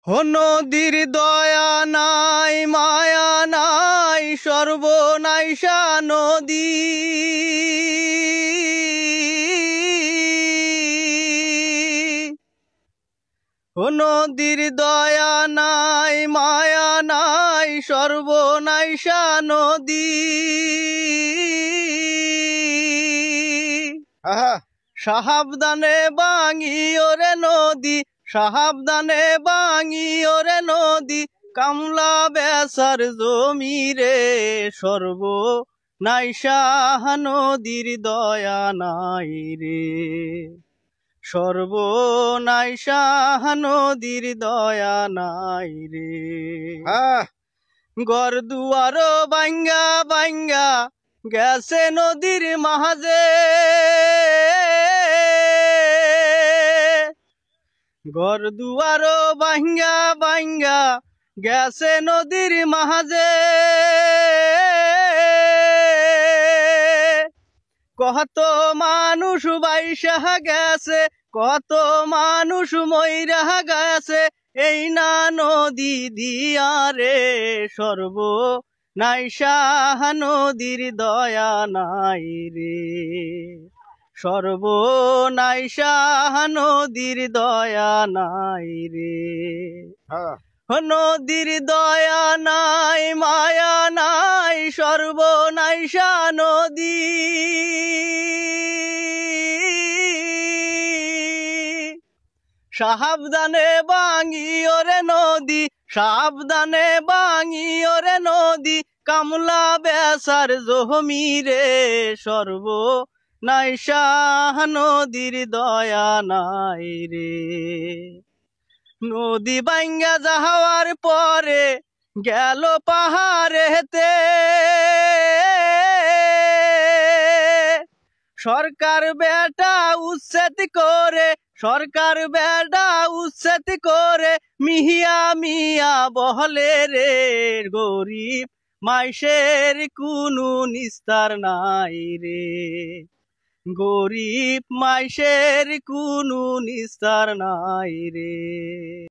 নদীর দয়া নাই মায়া নাই সর্বনাশা নদী। নদীর দয়া নাই মায়া নাই সর্বনাশা নদী। সাবধানে ভাঙিও রে নদী, সাবধানে ভাঙিও রে নদী, কামলা বেচার জমি রে সর্বনাশা নদীর দয়া নাই রে, সর্বনাশা নদীর দয়া নাই রে। ঘর দুয়ার ভাঙ্গা ভাঙ্গা গেছে নদীর মাঝে, ঘর দুয়ার ভাঙ্গা ভাঙ্গা গেছে নদীর মাঝে। কত মানুষ বাইসা গেছে, কত মানুষ মইরা গেছে, এই না নদী দিয়া রে সর্বনাশা নদীর দয়া নাই রে, সর্বনাশা নদীর দয়া নাই রে। নদীর দয়া নাই মায়া নাই সর্বনাশা নদী। সাবধানে ভাঙিও রে নদী, সাবধানে ভাঙিও রে নদী, কামলা বেচার জমি রে সর্বনাশা নদীর দয়া নাই রে। নদী ভাঙ্গা যাওয়ার পরে গেল পাহাড়েতে, সরকার বেটা উচ্ছেদ করে, সরকার বেটা উচ্ছেদ করে, মিয়া মিয়া বহলে রে গরিব মাইসের কোনো নিস্তার নাই রে, গরিব মাইসের কোনো নিস্তার নাই রে।